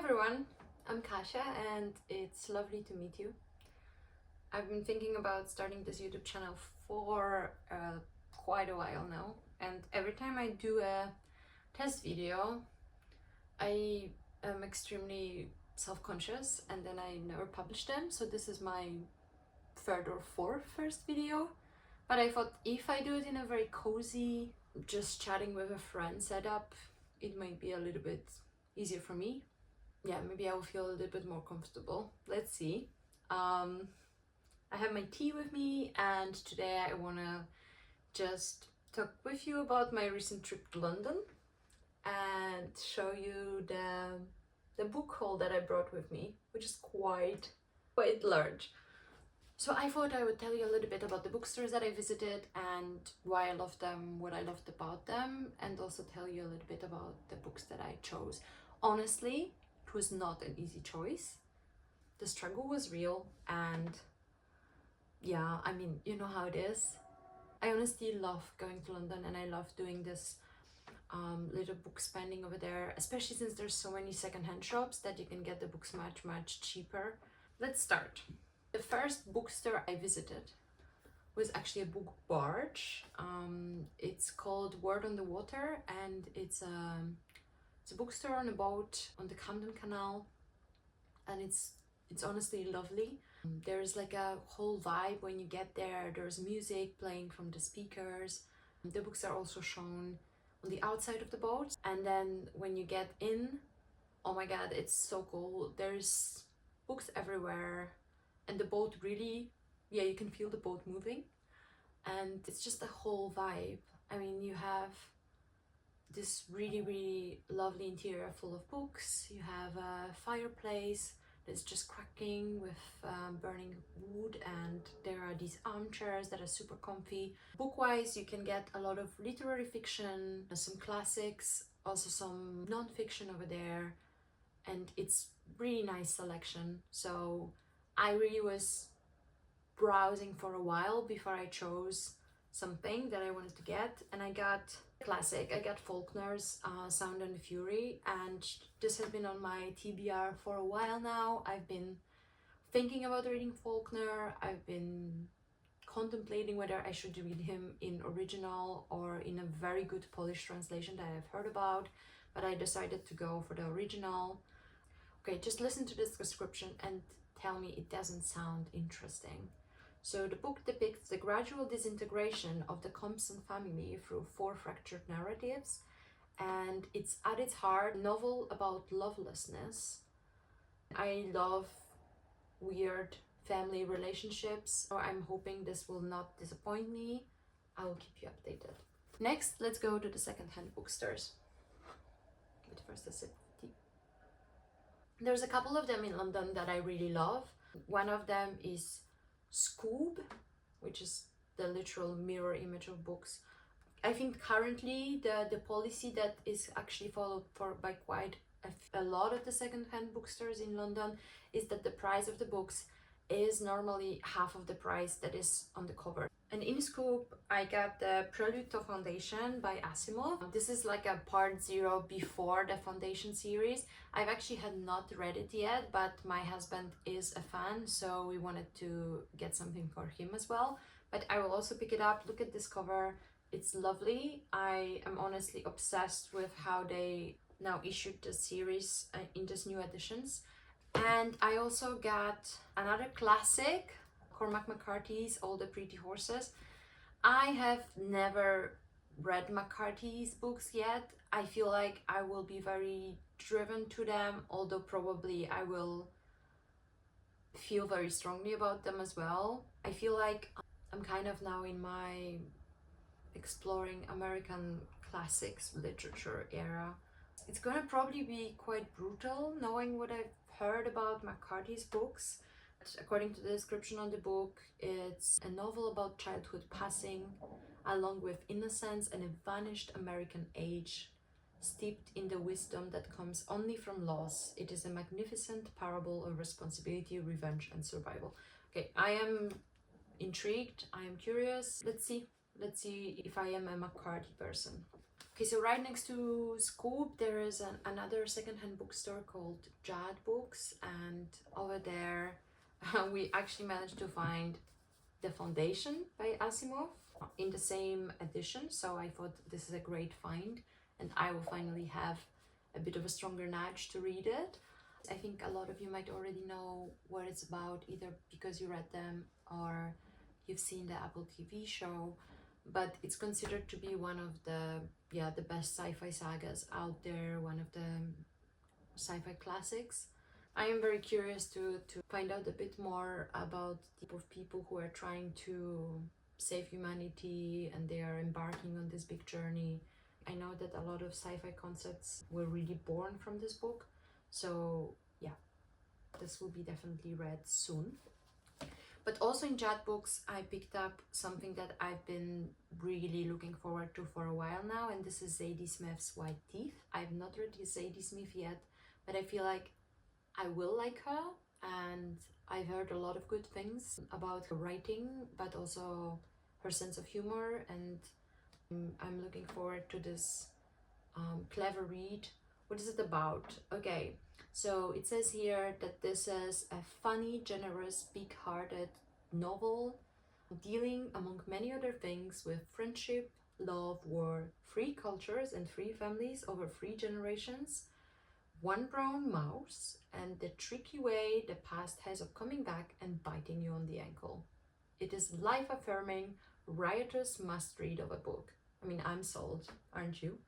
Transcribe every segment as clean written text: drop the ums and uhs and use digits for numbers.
everyone, I'm Kasia and it's lovely to meet you. I've been thinking about starting this YouTube channel for quite a while now, and every time I do a test video I am extremely self-conscious and then I never publish them, so this is my third or fourth first video. But I thought if I do it in a very cozy, just chatting with a friend setup, it might be a little bit easier for me. Yeah, maybe I will feel a little bit more comfortable. Let's see. I have my tea with me, and today I want to just talk with you about my recent trip to London and show you the book haul that I brought with me, which is quite large. So I thought I would tell you a little bit about the bookstores that I visited and why I loved them, what I loved about them, and also tell you a little bit about the books that I chose. Honestly, it was not an easy choice. The struggle was real, and yeah, I mean, you know how it is. I honestly love going to London and I love doing this little book spending over there, especially since there's so many secondhand shops that you can get the books much cheaper. Let's start. The first bookstore I visited was actually a book Barge. It's called Word on the Water, and it's a bookstore on a boat on the Camden Canal, and it's honestly lovely. There's like a whole vibe when you get there. There's music playing from the speakers. The books are also shown on the outside of the boat, and then when you get in, oh my god, it's so cool. There's books everywhere, and the boat really, yeah, you can feel the boat moving, and it's just a whole vibe. I mean, you have this really lovely interior full of books. You have a fireplace that's just cracking with burning wood, and there are these armchairs that are super comfy. Book-wise, you can get a lot of literary fiction, some classics, also some non-fiction over there, and it's really nice selection. So I really was browsing for a while before I chose something that I wanted to get, and I got classic. I got Faulkner's Sound and Fury, and this has been on my TBR for a while now. I've been thinking about reading Faulkner. I've been contemplating whether I should read him in original or in a very good Polish translation that I've heard about, but I decided to go for the original. Okay, just listen to this description and tell me it doesn't sound interesting. So the book depicts the gradual disintegration of the Thompson family through 4 fractured narratives, and it's at its heart a novel about lovelessness. I love weird family relationships, so I'm hoping this will not disappoint me. I will keep you updated. Next, let's go to the secondhand bookstores. But first, a sip of tea. There's a couple of them in London that I really love. One of them is Scoob, which is the literal mirror image of books. I think currently the policy that is actually followed by quite a lot of the secondhand bookstores in London is that the price of the books is normally half of the price that is on the cover. And in Scoob, I got the Prelude to Foundation by Asimov. This is like a part 0 before the Foundation series. I've actually had not read it yet, but my husband is a fan, so we wanted to get something for him as well. But I will also pick it up. Look at this cover. It's lovely. I am honestly obsessed with how they now issued the series in these new editions. And I also got another classic, Cormac McCarthy's All the Pretty Horses. I have never read McCarthy's books yet. I feel like I will be very driven to them, although probably I will feel very strongly about them as well. I feel like I'm kind of now in my exploring American classics literature era. It's gonna probably be quite brutal knowing what I've heard about McCarthy's books. According to the description on the book, it's a novel about childhood passing along with innocence and a vanished American age, steeped in the wisdom that comes only from loss. It is a magnificent parable of responsibility, revenge, and survival. Okay, I am intrigued. I am curious. Let's see if I am a McCarthy person. Okay, so right next to Scoop, there is another secondhand bookstore called Jad Books, and over there we actually managed to find The Foundation by Asimov in the same edition, so I thought this is a great find, and I will finally have a bit of a stronger nudge to read it. I think a lot of you might already know what it's about, either because you read them or you've seen the Apple TV show, but it's considered to be one of the best sci-fi sagas out there, one of the sci-fi classics. I am very curious to find out a bit more about the group of people who are trying to save humanity and they are embarking on this big journey. I know that a lot of sci-fi concepts were really born from this book, so yeah, this will be definitely read soon. But also in Jad Books, I picked up something that I've been really looking forward to for a while now, and this is Zadie Smith's White Teeth. I've not read Zadie Smith yet, but I feel like I will like her, and I've heard a lot of good things about her writing, but also her sense of humor, and I'm looking forward to this clever read. What is it about? Okay, so it says here that this is a funny, generous, big-hearted novel dealing, among many other things, with friendship, love, war, three cultures and three families over three generations, one brown mouse, and the tricky way the past has of coming back and biting you on the ankle. It is life-affirming, riotous must-read of a book. I mean, I'm sold, aren't you?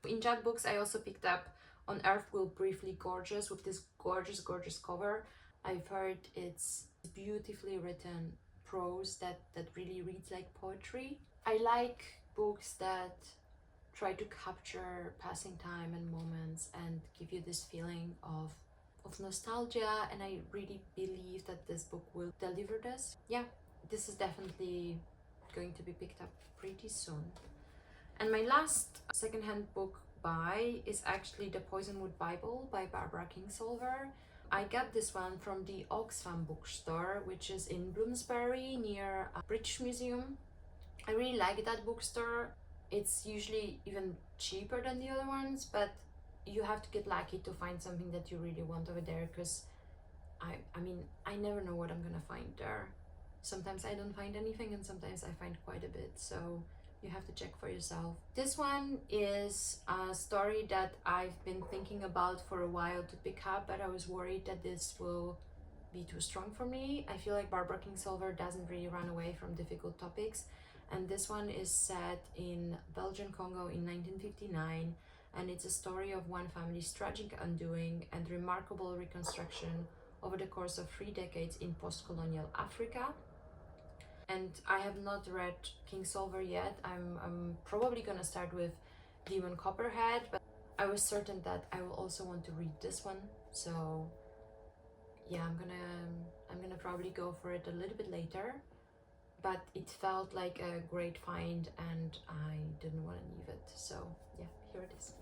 In Jad Books, I also picked up On Earth Will Briefly Gorgeous with this gorgeous cover. I've heard it's beautifully written prose that really reads like poetry. I like books that try to capture passing time and moments and give you this feeling of nostalgia, and I really believe that this book will deliver this. Yeah, this is definitely going to be picked up pretty soon. And my last secondhand book buy is actually the Poisonwood Bible by Barbara Kingsolver. I got this one from the Oxfam bookstore, which is in Bloomsbury near British Museum. I really like that bookstore. It's usually even cheaper than the other ones, but you have to get lucky to find something that you really want over there, because I mean, I never know what I'm gonna find there. Sometimes I don't find anything, and sometimes I find quite a bit, so you have to check for yourself. This one is a story that I've been thinking about for a while to pick up, but I was worried that this will be too strong for me. I feel like Barbara Kingsolver doesn't really run away from difficult topics, and this one is set in Belgian Congo in 1959, and it's a story of one family's tragic undoing and remarkable reconstruction over the course of 3 decades in post-colonial Africa. And I have not read Kingsolver yet. I'm probably gonna start with Demon Copperhead, but I was certain that I will also want to read this one. So yeah, I'm gonna probably go for it a little bit later. But it felt like a great find, and I didn't want to leave it. So yeah, here it is.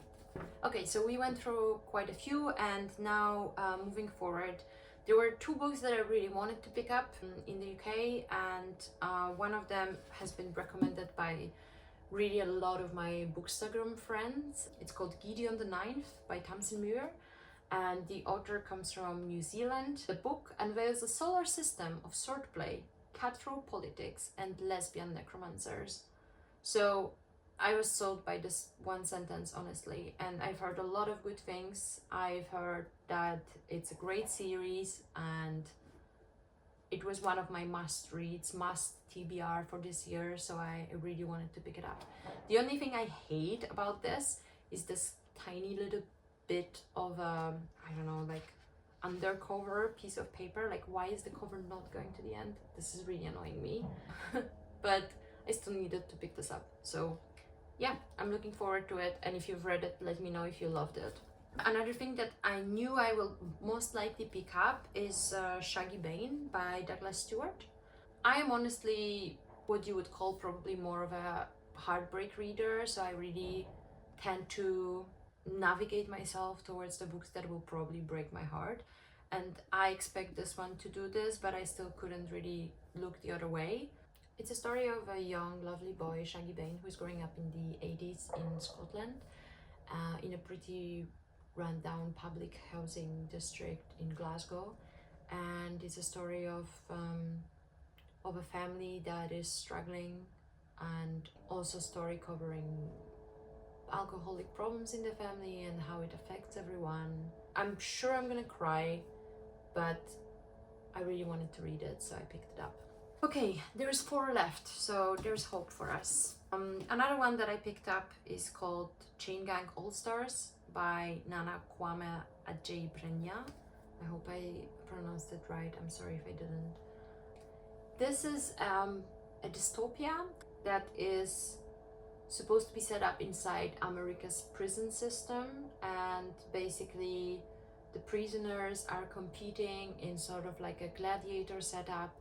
Okay, so we went through quite a few, and now moving forward, there were 2 books that I really wanted to pick up in the UK, and one of them has been recommended by really a lot of my Bookstagram friends. It's called Gideon the Ninth by Tamsyn Muir, and the author comes from New Zealand. The book unveils a solar system of swordplay, cutthroat politics, and lesbian necromancers. So I was sold by this one sentence, honestly, and I've heard a lot of good things. I've heard that it's a great series, and it was one of my must reads, must TBR for this year, so I really wanted to pick it up. The only thing I hate about this is this tiny little bit of I don't know, like undercover piece of paper. Like, why is the cover not going to the end? This is really annoying me. But I still needed to pick this up, so yeah, I'm looking forward to it, and if you've read it, let me know if you loved it. Another thing that I knew I will most likely pick up is Shuggie Bain by Douglas Stuart. I am honestly what you would call probably more of a heartbreak reader, so I really tend to navigate myself towards the books that will probably break my heart, and I expect this one to do this, but I still couldn't really look the other way. It's a story of a young, lovely boy, Shuggie Bain, who's growing up in the 80s in Scotland, in a pretty run-down public housing district in Glasgow. And it's a story of a family that is struggling, and also a story covering alcoholic problems in the family and how it affects everyone. I'm sure I'm gonna cry, but I really wanted to read it, so I picked it up. Okay, there's 4 left, so there's hope for us. Another one that I picked up is called Chain Gang All-Stars by Nana Kwame Adjei-Brenyah. I hope I pronounced it right. I'm sorry if I didn't. This is a dystopia that is supposed to be set up inside America's prison system, and basically the prisoners are competing in sort of like a gladiator setup.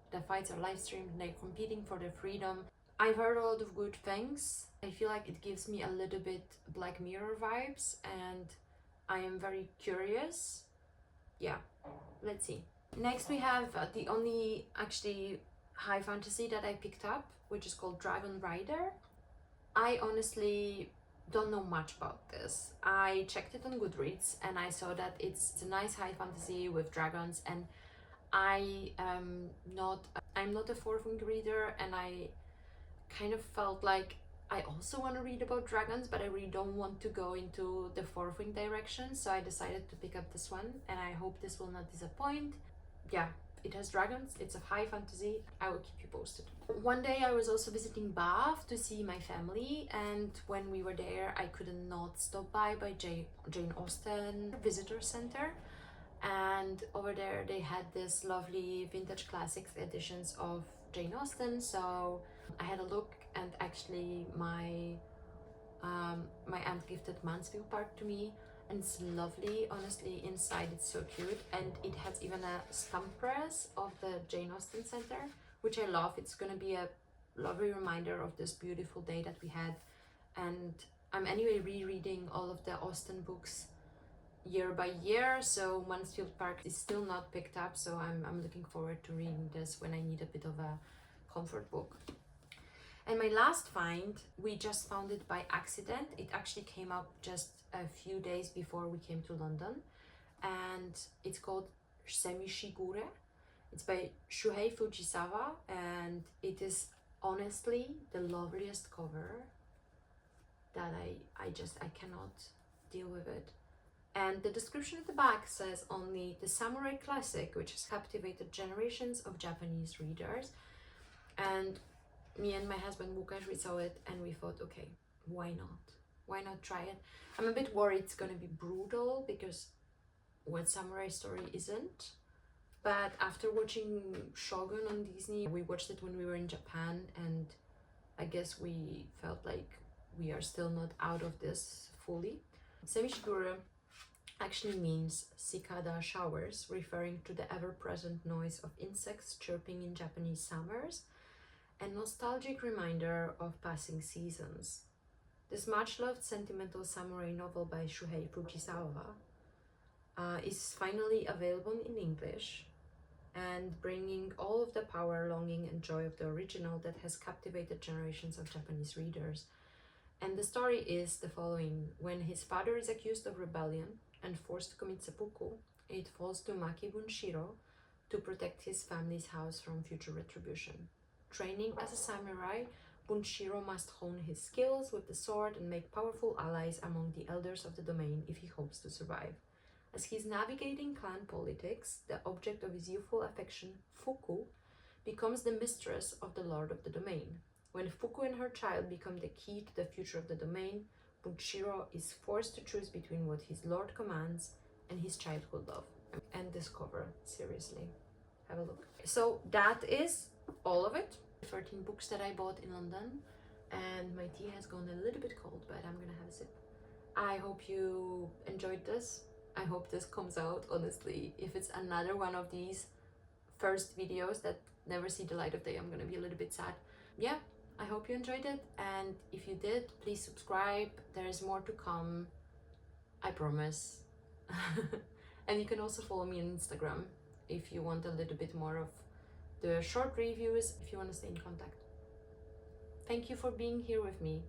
The fights are live streamed and they're competing for their freedom. I've heard a lot of good things. I feel like it gives me a little bit Black Mirror vibes, and I am very curious. Yeah, let's see. Next we have the only actually high fantasy that I picked up, which is called Dragon Rider. I honestly don't know much about this. I checked it on Goodreads and I saw that it's a nice high fantasy with dragons, and I'm not a fourth wing reader, and I kind of felt like I also want to read about dragons, but I really don't want to go into the fourth wing direction, so I decided to pick up this one, and I hope this will not disappoint. Yeah, it has dragons, it's a high fantasy. I will keep you posted. One day I was also visiting Bath to see my family, and when we were there I couldn't not stop by Jane Austen Visitor Center, and over there they had this lovely vintage classics editions of Jane Austen, so I had a look, and actually my aunt gifted Mansfield Park to me, and it's lovely. Honestly, inside it's so cute, and it has even a stamp press of the Jane Austen Center, which I love. It's gonna be a lovely reminder of this beautiful day that we had, and I'm anyway rereading all of the Austen books year by year, so Mansfield Park is still not picked up, so I'm looking forward to reading this when I need a bit of a comfort book. And my last find, we just found it by accident. It actually came up just a few days before we came to London, and it's called Semishigure. It's by Shuhei Fujisawa, and it is honestly the loveliest cover that I cannot deal with it. And the description at the back says only the samurai classic, which has captivated generations of Japanese readers. And me and my husband Bookish, we saw it and we thought, okay, why not? Why not try it? I'm a bit worried it's gonna be brutal, because what samurai story isn't? But after watching Shogun on Disney, we watched it when we were in Japan, and I guess we felt like we are still not out of this fully. Semishigure actually means cicada showers, referring to the ever-present noise of insects chirping in Japanese summers, a nostalgic reminder of passing seasons. This much-loved sentimental samurai novel by Shuhei Fujisawa is finally available in English, and bringing all of the power, longing, and joy of the original that has captivated generations of Japanese readers. And the story is the following. When his father is accused of rebellion and forced to commit seppuku, it falls to Maki Bunshiro to protect his family's house from future retribution. Training as a samurai, Bunshiro must hone his skills with the sword and make powerful allies among the elders of the domain if he hopes to survive. As he's navigating clan politics, the object of his youthful affection, Fuku, becomes the mistress of the lord of the domain. When Fuku and her child become the key to the future of the domain, Bunshiro is forced to choose between what his lord commands and his childhood love. And this cover, seriously, have a look. So that is all of it. 13 books that I bought in London, and my tea has gone a little bit cold, but I'm gonna have a sip. I hope you enjoyed this. I hope this comes out, honestly. If it's another one of these first videos that never see the light of day, I'm gonna be a little bit sad. Yeah, I hope you enjoyed it, and if you did, please subscribe. There's more to come, I promise. And you can also follow me on Instagram if you want a little bit more of the short reviews if you want to stay in contact. Thank you for being here with me.